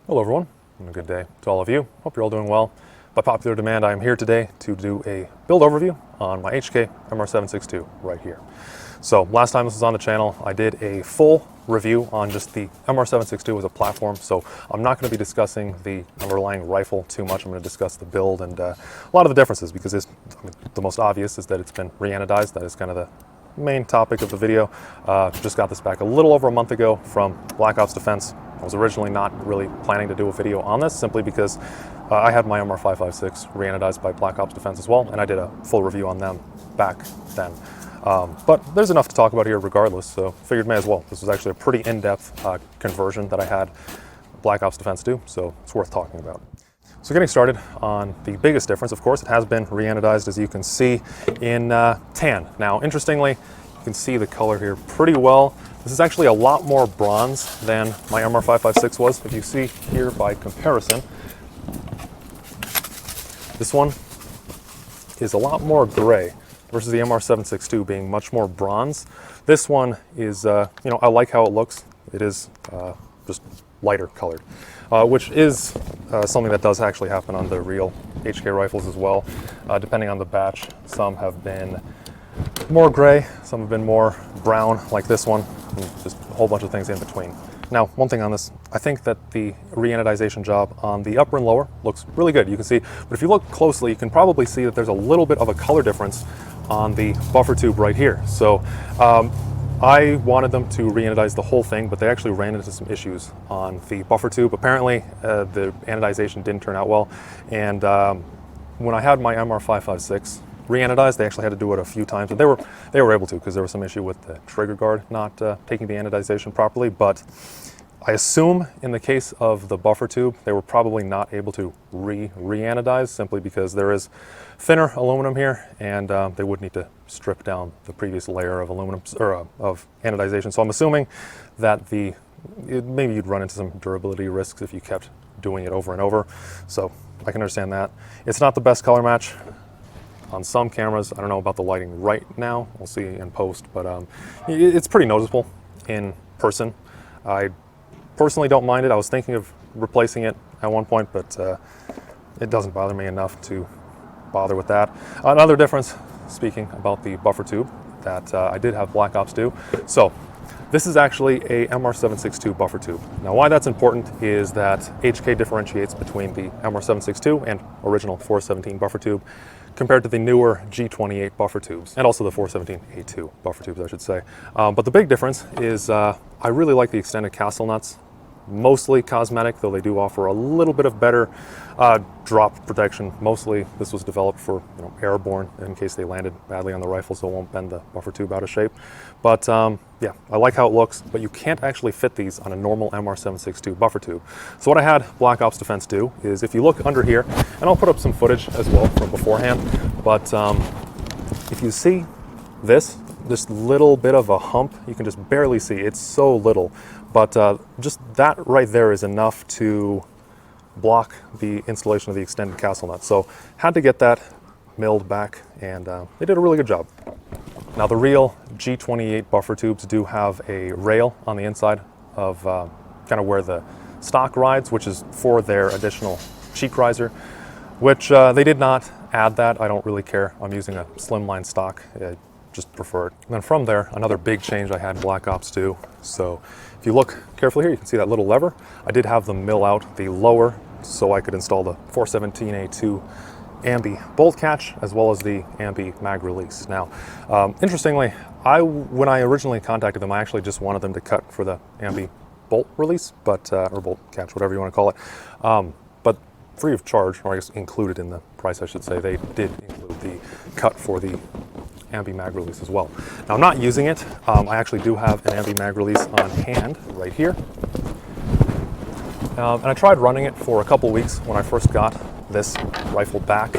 Hello everyone, and a good day to all of you. Hope you're all doing well. By popular demand, I am here today to do a build overview on my HK MR762 right here. So last time this was on the channel, I did a full review on just the MR762 as a platform, so I'm not going to be discussing the underlying rifle too much. I'm going to discuss the build and a lot of the differences, because the most obvious is that it's been re-anodized. That is kind of the main topic of the video. Just got this back a little over a month ago from Black Ops Defense. I was originally not really planning to do a video on this, simply because I had my MR556 re-anodized by Black Ops Defense as well, and I did a full review on them back then. But there's enough to talk about here regardless, so figured may as well. This was actually a pretty in-depth conversion that I had Black Ops Defense do, so it's worth talking about. So getting started on the biggest difference, of course, it has been re-anodized, as you can see, in tan. Now, interestingly, you can see the color here pretty well. This is actually a lot more bronze than my MR556 was. If you see here by comparison, this one is a lot more gray versus the MR762 being much more bronze. This one is, I like how it looks. It is just lighter colored, which is something that does actually happen on the real HK rifles as well, depending on the batch. Some have been more gray, some have been more brown, like this one, and just a whole bunch of things in between. Now, one thing on this, I think that the re-anodization job on the upper and lower looks really good. You can see, but if you look closely, you can probably see that there's a little bit of a color difference on the buffer tube right here. So I wanted them to re-anodize the whole thing, but they actually ran into some issues on the buffer tube. Apparently, the anodization didn't turn out well, and when I had my MR556 re-anodized, they actually had to do it a few times, and they were able to, because there was some issue with the trigger guard not taking the anodization properly. But I assume in the case of the buffer tube, they were probably not able to re-anodize, simply because there is thinner aluminum here, and they would need to strip down the previous layer of aluminum, or of anodization. So I'm assuming that maybe you'd run into some durability risks if you kept doing it over and over. So I can understand that. It's not the best color match on some cameras. I don't know about the lighting right now. We'll see in post, but it's pretty noticeable in person. I personally don't mind it. I was thinking of replacing it at one point, but it doesn't bother me enough to bother with that. Another difference, speaking about the buffer tube, that I did have Black Ops do. So this is actually a MR762 buffer tube. Now, why that's important is that HK differentiates between the MR762 and original 417 buffer tube compared to the newer G28 buffer tubes, and also the 417A2 buffer tubes, I should say. But the big difference is I really like the extended castle nuts. Mostly cosmetic, though they do offer a little bit of better drop protection. Mostly this was developed for airborne, in case they landed badly on the rifle, so it won't bend the buffer tube out of shape. But yeah, I like how it looks, but you can't actually fit these on a normal MR762 buffer tube. So what I had Black Ops Defense do is, if you look under here, and I'll put up some footage as well from beforehand, but if you see this little bit of a hump, you can just barely see. It's so little, but just that right there is enough to block the installation of the extended castle nut. So had to get that milled back, and they did a really good job. Now, the real G28 buffer tubes do have a rail on the inside of kind of where the stock rides, which is for their additional cheek riser, which they did not add that. I don't really care. I'm using a slimline stock. Just prefer it. And then from there, another big change I had Black Ops do. So if you look carefully here, you can see that little lever. I did have them mill out the lower so I could install the 417A2 ambi bolt catch, as well as the ambi mag release. Now, interestingly, when I originally contacted them, I actually just wanted them to cut for the ambi bolt release, but or bolt catch, whatever you want to call it. But free of charge, or I guess included in the price, I should say, they did include the cut for the ambi mag release as well. Now, I'm not using it. I actually do have an ambi mag release on hand right here. And I tried running it for a couple weeks when I first got this rifle back,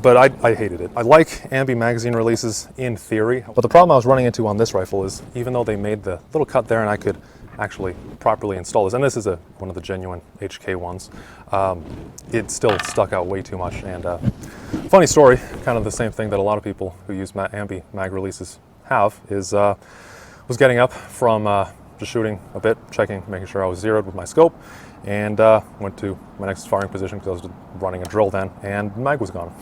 but I hated it. I like ambi magazine releases in theory, but the problem I was running into on this rifle is, even though they made the little cut there and I could actually properly install this, and this is one of the genuine HK ones, it still stuck out way too much. And funny story, kind of the same thing that a lot of people who use ambi mag releases have, is was getting up from just shooting a bit, checking, making sure I was zeroed with my scope, and went to my next firing position because I was running a drill then, and the mag was gone,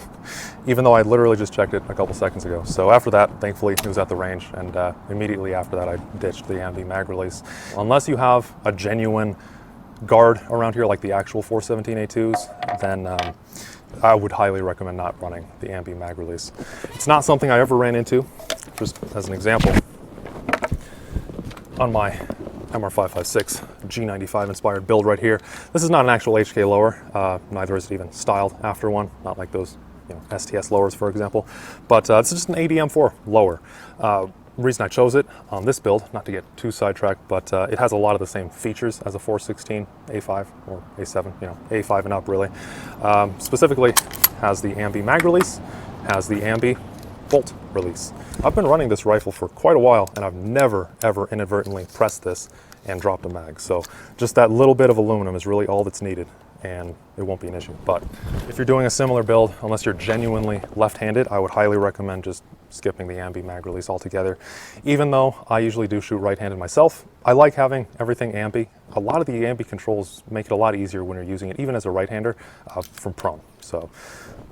even though I literally just checked it a couple seconds ago. So after that, thankfully, it was at the range, and immediately after that, I ditched the ambi mag release. Unless you have a genuine guard around here, like the actual 417A2s, then I would highly recommend not running the ambi mag release. It's not something I ever ran into. Just as an example, on my MR556 G95 inspired build right here, this is not an actual HK lower, neither is it even styled after one, not like those STS lowers, for example, but it's just an ADM4 lower. Reason I chose it on this build, not to get too sidetracked, but it has a lot of the same features as a 416 A5 or A7, A5 and up really. Specifically, has the ambi mag release, has the ambi bolt release. I've been running this rifle for quite a while, and I've never ever inadvertently pressed this and dropped a mag. So just that little bit of aluminum is really all that's needed, and it won't be an issue. But if you're doing a similar build, unless you're genuinely left-handed, I would highly recommend just skipping the ambi mag release altogether. Even though I usually do shoot right-handed myself, I like having everything ambi. A lot of the ambi controls make it a lot easier when you're using it, even as a right-hander, from prone. So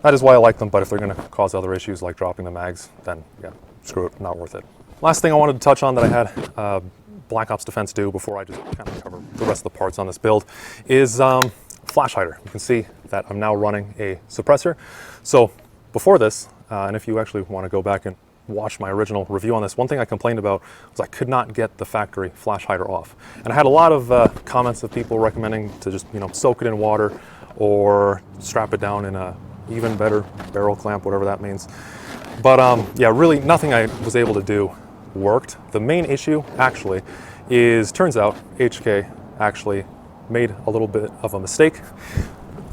that is why I like them, but if they're gonna cause other issues like dropping the mags, then yeah, screw it, not worth it. Last thing I wanted to touch on that I had Black Ops Defense do before I just kind of cover the rest of the parts on this build is flash hider. You can see that I'm now running a suppressor. So before this, and if you actually want to go back and watch my original review on this, one thing I complained about was I could not get the factory flash hider off. And I had a lot of comments of people recommending to just soak it in water or strap it down in a even better barrel clamp, whatever that means. But yeah, really nothing I was able to do worked. The main issue actually is, turns out HK actually made a little bit of a mistake,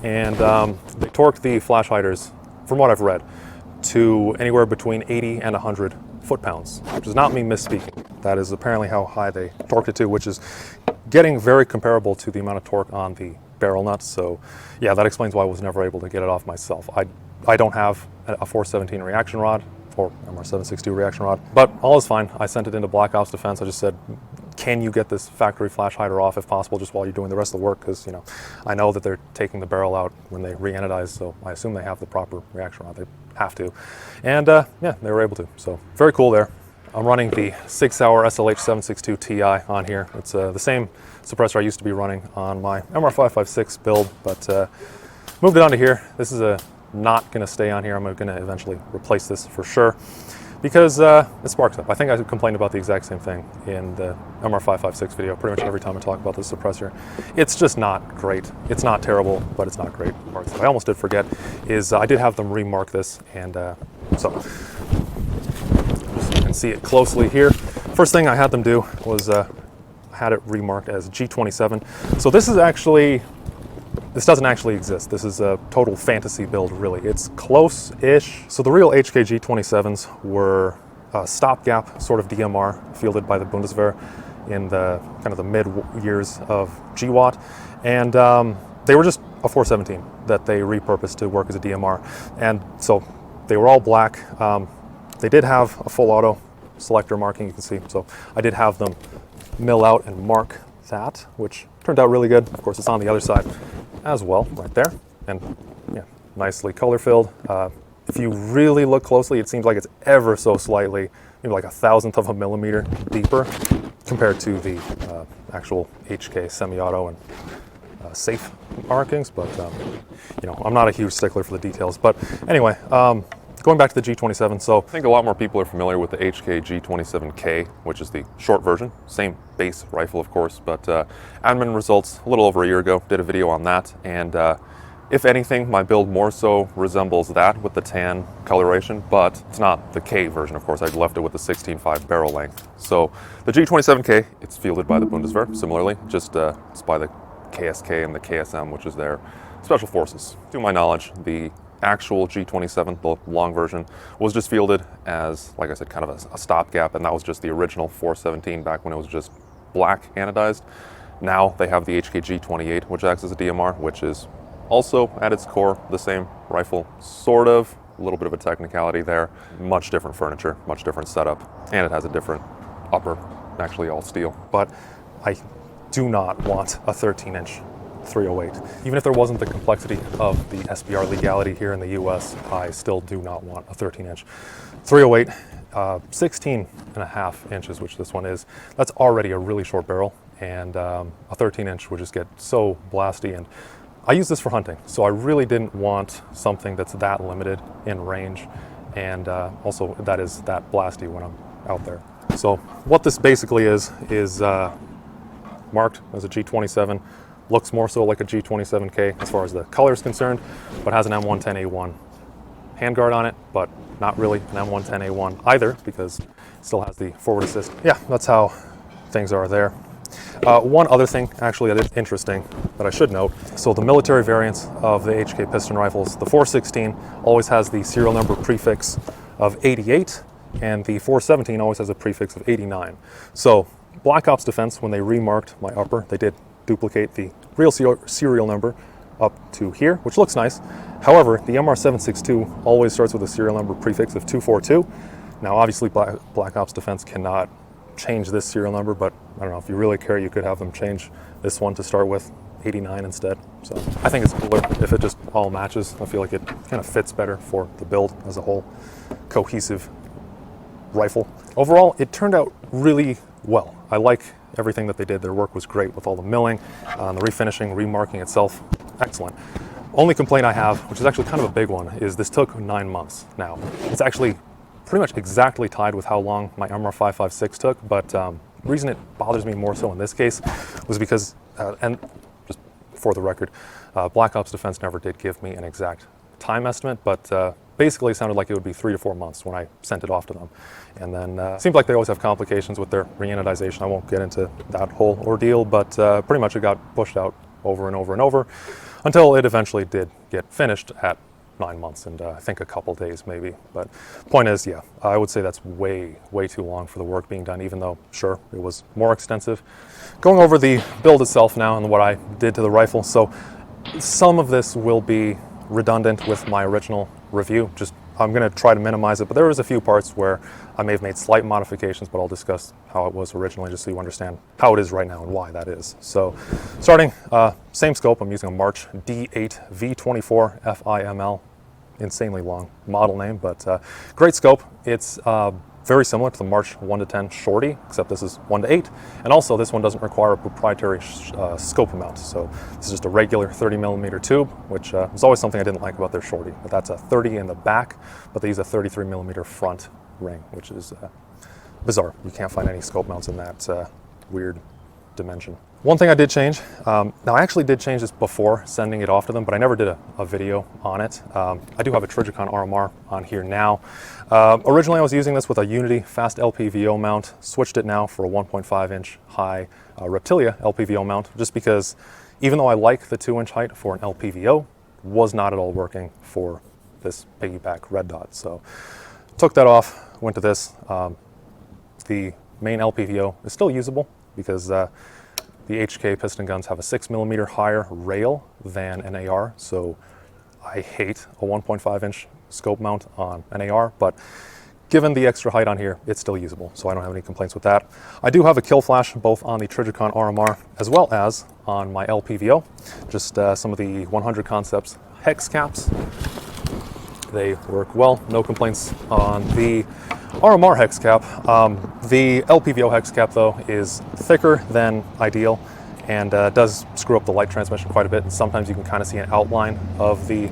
and they torqued the flash hiders, from what I've read, to anywhere between 80 and 100 foot-pounds, which is not me misspeaking. That is apparently how high they torqued it to, which is getting very comparable to the amount of torque on the barrel nuts. So yeah, that explains why I was never able to get it off myself. I don't have a 417 reaction rod or MR762 reaction rod, but all is fine. I sent it into Black Ops Defense. I just said, can you get this factory flash hider off if possible, just while you're doing the rest of the work? Because I know that they're taking the barrel out when they re-anodize, so I assume they have the proper reaction rod. They have to, and yeah, they were able to. So very cool there. I'm running the 6-hour SLH762 Ti on here. It's the same suppressor I used to be running on my MR556 build, but moved it onto here. This is not going to stay on here. I'm going to eventually replace this for sure, because it sparks up. I think I complained about the exact same thing in the MR556 video pretty much every time I talk about this suppressor. It's just not great. It's not terrible, but it's not great. Parts that I almost did forget is I did have them remark this, and so you can see it closely here. First thing I had them do was had it remarked as G27. So this doesn't actually exist. This is a total fantasy build, really. It's close-ish. So the real HK G27s were a stopgap sort of DMR fielded by the Bundeswehr in the kind of the mid years of GWAT, and they were just a 417 that they repurposed to work as a DMR, and so they were all black. They did have a full auto selector marking, you can see. So I did have them mill out and mark that, which turned out really good. Of course, it's on the other side as well, right there, and yeah, nicely color filled. If you really look closely, it seems like it's ever so slightly, maybe like 1/1000th of a millimeter deeper compared to the actual HK semi-auto and safe markings. But I'm not a huge stickler for the details. But anyway, going back to the G27, so I think a lot more people are familiar with the HK G27K, which is the short version, same base rifle, of course, but admin results a little over a year ago, did a video on that, and if anything, my build more so resembles that with the tan coloration, but it's not the K version, of course. I've left it with the 16.5 barrel length. So the G27K, it's fielded by the Bundeswehr, similarly, just it's by the KSK and the KSM, which is their special forces. To my knowledge, the actual G27, the long version, was just fielded as, like I said, kind of a stopgap, and that was just the original 417 back when it was just black anodized. Now they have the HK G28, which acts as a DMR, which is also at its core the same rifle, sort of, a little bit of a technicality there, much different furniture, much different setup, and it has a different upper actually all steel. But I do not want a 13-inch 308. Even if there wasn't the complexity of the SBR legality here in the US, I still do not want a 13-inch 308. 16 and a half inches, which this one is, that's already a really short barrel, and a 13-inch would just get so blasty. And I use this for hunting, so I really didn't want something that's that limited in range, and also that is that blasty when I'm out there. So what this basically is marked as a G27, looks more so like a G27K as far as the color is concerned, but has an M110A1 handguard on it, but not really an M110A1 either, because it still has the forward assist. Yeah, that's how things are there. One other thing actually that is interesting that I should note, so the military variants of the HK piston rifles, the 416 always has the serial number prefix of 88, and the 417 always has a prefix of 89. So Black Ops Defense, when they remarked my upper, they did duplicate the real serial number up to here, which looks nice. However, the MR762 always starts with a serial number prefix of 242. Now, obviously, Black Ops Defense cannot change this serial number, but I don't know, if you really care, you could have them change this one to start with 89 instead. So I think it's cooler if it just all matches. I feel like it kind of fits better for the build as a whole cohesive rifle. Overall, it turned out really well. I like everything that they did. Their work was great with all the milling, the refinishing, remarking itself, excellent. Only complaint I have, which is actually kind of a big one, is this took 9 months now. It's actually pretty much exactly tied with how long my MR556 took, but the reason it bothers me more so in this case was because, and just for the record, Black Ops Defense never did give me an exact time estimate, but basically it sounded like it would be 3 to 4 months when I sent it off to them. And then seemed like they always have complications with their reanodization. I won't get into that whole ordeal, but pretty much it got pushed out over and over and over until it eventually did get finished at 9 months and I think a couple days maybe. But point is, yeah, I would say that's way too long for the work being done, even though sure, it was more extensive. Going over the build itself now and what I did to the rifle. So some of this will be redundant with my original review. Just I'm going to try to minimize it, but there was a few parts where I may have made slight modifications, but I'll discuss how it was originally just so you understand how it is right now and why that is. So starting, same scope, I'm using a March D8 V24 FIML, insanely long model name, but great scope. It's very similar to the March 1-10 Shorty, except this is 1-8, and also this one doesn't require a proprietary scope mount. So this is just a regular 30mm tube, which is always something I didn't like about their Shorty, but that's a 30 in the back, but they use a 33mm front ring, which is bizarre. You can't find any scope mounts in that weird dimension. One thing I did change, now I actually did change this before sending it off to them, but I never did a video on it. I do have a Trijicon RMR on here now. Originally I was using this with a Unity fast LPVO mount, switched it now for a 1.5-inch high Reptilia LPVO mount, just because even though I like the 2-inch height for an LPVO, was not at all working for this piggyback red dot. So took that off, went to this. The main LPVO is still usable because the HK piston guns have a 6mm higher rail than an AR, so I hate a 1.5-inch scope mount on an AR, but given the extra height on here, it's still usable, so I don't have any complaints with that. I do have a kill flash both on the Trijicon RMR as well as on my LPVO, just some of the 100 Concepts hex caps. They work well, no complaints on the RMR hex cap. The LPVO hex cap though is thicker than ideal and does screw up the light transmission quite a bit, and sometimes you can kind of see an outline of the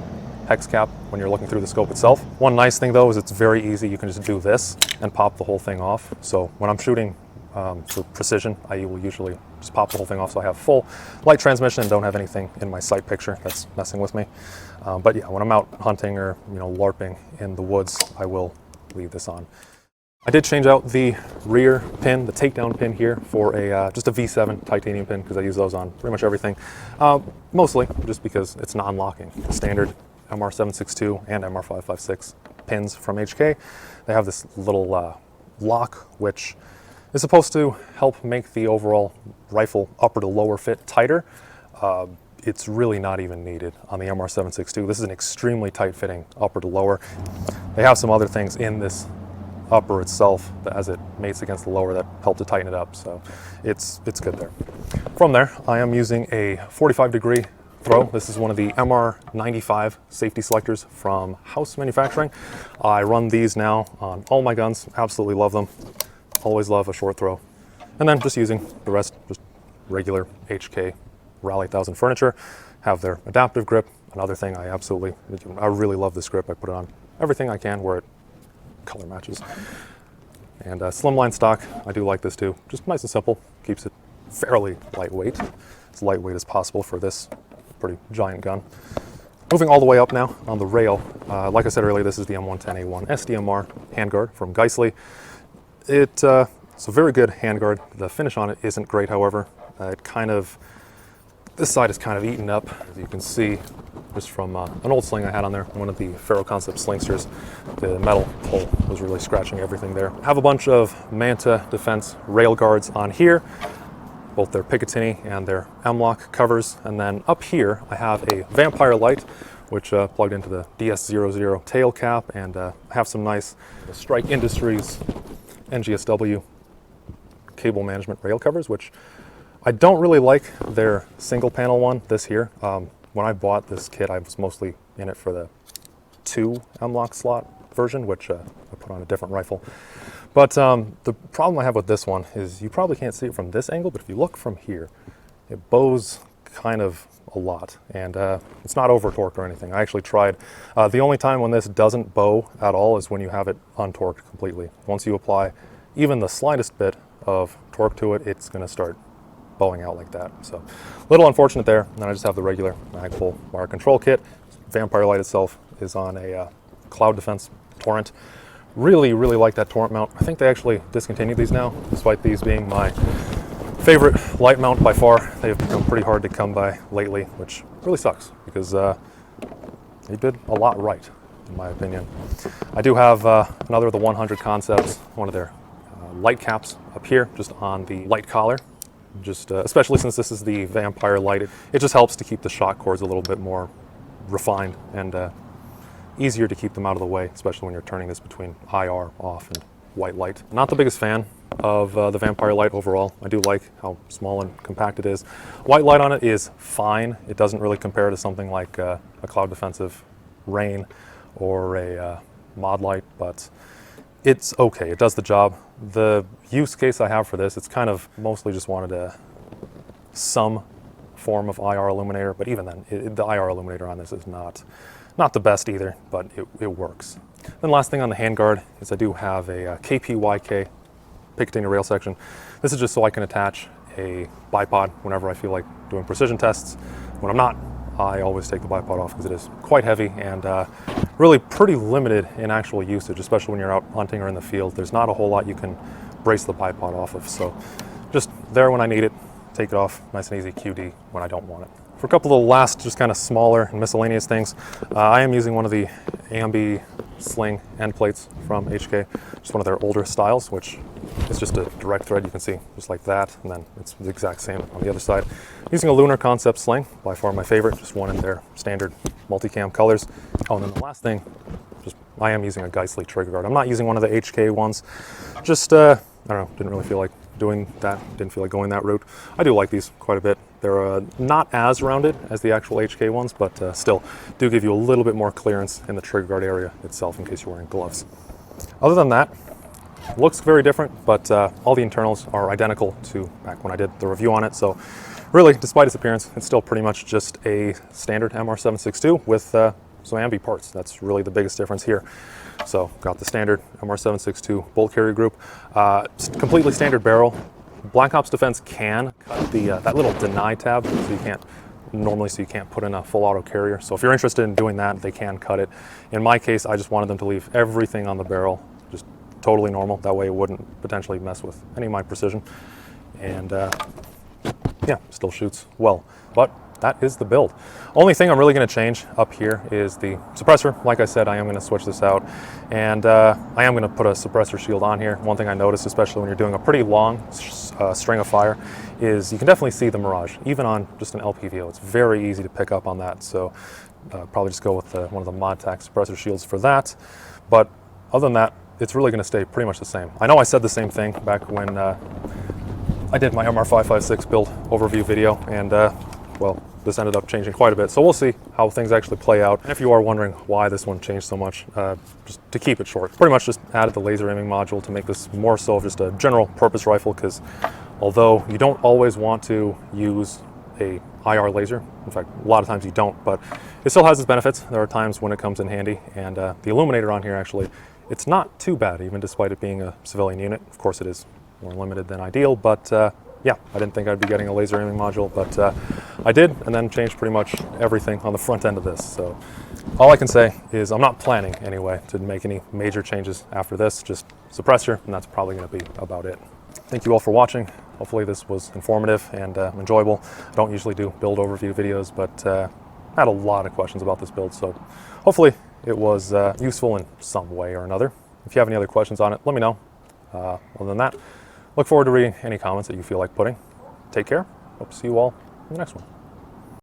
hex cap when you're looking through the scope itself. One nice thing though is it's very easy. You can just do this and pop the whole thing off. So when I'm shooting for precision, I will usually just pop the whole thing off so I have full light transmission and don't have anything in my sight picture that's messing with me. But yeah, when I'm out hunting or LARPing in the woods, I will leave this on. I did change out the rear pin, the takedown pin here, for a just a V7 titanium pin because I use those on pretty much everything. Mostly just because it's non-locking. The standard MR762 and MR556 pins from HK, they have this little lock which is supposed to help make the overall rifle upper to lower fit tighter. It's really not even needed on the MR762. This is an extremely tight fitting upper to lower. They have some other things in this upper itself as it mates against the lower that help to tighten it up. So it's good there. From there, I am using a 45-degree throw. This is one of the MR95 safety selectors from House Manufacturing. I run these now on all my guns. Absolutely love them. Always love a short throw. And then just using the rest, just regular HK Rally 1000 furniture. Have their adaptive grip. Another thing I really love this grip. I put it on everything I can where it color matches. And slimline stock, I do like this too. Just nice and simple. Keeps it fairly lightweight. As lightweight as possible for this pretty giant gun. Moving all the way up now on the rail. Like I said earlier, this is the M110A1 SDMR handguard from Geissele. It's a very good handguard. The finish on it isn't great, however. This side is kind of eaten up, as you can see, just from an old sling I had on there, one of the Ferro Concept slingsters. The metal pole was really scratching everything there. I have a bunch of Manta Defense rail guards on here, both their Picatinny and their M-LOK covers. And then up here, I have a Vampire light, which plugged into the DS00 tail cap, and I have some nice Strike Industries NGSW cable management rail covers, which I don't really like their single panel one, this here. When I bought this kit, I was mostly in it for the 2 M-LOK slot version, which I put on a different rifle. But the problem I have with this one is you probably can't see it from this angle, but if you look from here, it bows kind of a lot, and it's not over torqued or anything. I actually tried. The only time when this doesn't bow at all is when you have it untorqued completely. Once you apply even the slightest bit of torque to it, it's going to start bowing out like that. So a little unfortunate there. And then I just have the regular Magpul wire control kit. Vampire light itself is on a Cloud Defense Torrent. Really like that Torrent mount. I think they actually discontinued these now, despite these being my favorite light mount by far. They've become pretty hard to come by lately, which really sucks because they did a lot right, in my opinion. I do have another of the 100 Concepts, one of their light caps up here, just on the light collar. Just especially since this is the Vampire light, it just helps to keep the shock cords a little bit more refined and easier to keep them out of the way, especially when you're turning this between IR off and white light. Not the biggest fan of the Vampire light overall. I do like how small and compact it is. White light on it is fine. It doesn't really compare to something like a Cloud Defensive Rain or a Mod light, but it's okay. It does the job. The use case I have for this, it's kind of mostly just wanted some form of IR illuminator, but even then, the IR illuminator on this is not the best either, but it works. Then last thing on the handguard is I do have a KPYK Picatinny rail section. This is just so I can attach a bipod whenever I feel like doing precision tests. When I'm not, I always take the bipod off because it is quite heavy and really pretty limited in actual usage, especially when you're out hunting or in the field. There's not a whole lot you can brace the bipod off of. So just there when I need it, take it off, nice and easy QD when I don't want it. For a couple of the last just kind of smaller and miscellaneous things, I am using one of the Ambi sling end plates from HK, just one of their older styles, which is just a direct thread, you can see, just like that, and then it's the exact same on the other side. Using a Lunar Concept sling, by far my favorite, just one in their standard multicam colors. Oh, and then the last thing, I am using a Geissele trigger guard. I'm not using one of the HK ones, just, I don't know, didn't really feel like doing that, didn't feel like going that route. I do like these quite a bit. They're not as rounded as the actual HK ones, but still do give you a little bit more clearance in the trigger guard area itself in case you're wearing gloves. Other than that, looks very different, but all the internals are identical to back when I did the review on it. So really, despite its appearance, it's still pretty much just a standard MR762 with some Ambi parts. That's really the biggest difference here. So got the standard MR762 bolt carrier group, completely standard barrel. Black Ops Defense can cut the that little deny tab, so you can't put in a full auto carrier. So if you're interested in doing that, they can cut it. In my case, I just wanted them to leave everything on the barrel just totally normal. That way it wouldn't potentially mess with any of my precision. And yeah, still shoots well. But that is the build. Only thing I'm really going to change up here is the suppressor. Like I said, I am going to switch this out, and I am going to put a suppressor shield on here. One thing I noticed, especially when you're doing a pretty long string of fire, is you can definitely see the mirage. Even on just an LPVO, it's very easy to pick up on that. So probably just go with one of the ModTac suppressor shields for that. But other than that, it's really going to stay pretty much the same. I know I said the same thing back when I did my MR556 build overview video, and well, this ended up changing quite a bit. So we'll see how things actually play out. And if you are wondering why this one changed so much, just to keep it short, pretty much just added the laser aiming module to make this more so just a general purpose rifle, because although you don't always want to use a IR laser, in fact, a lot of times you don't, but it still has its benefits. There are times when it comes in handy, and the illuminator on here actually, it's not too bad, even despite it being a civilian unit. Of course, it is more limited than ideal, but yeah, I didn't think I'd be getting a laser aiming module, but I did, and then changed pretty much everything on the front end of this. So all I can say is I'm not planning anyway to make any major changes after this, just suppressor, and that's probably going to be about it. Thank you all for watching. Hopefully this was informative and enjoyable. I don't usually do build overview videos, but I had a lot of questions about this build, so hopefully it was useful in some way or another. If you have any other questions on it, let me know. Other than that, look forward to reading any comments that you feel like putting. Take care. Hope to see you all in the next one.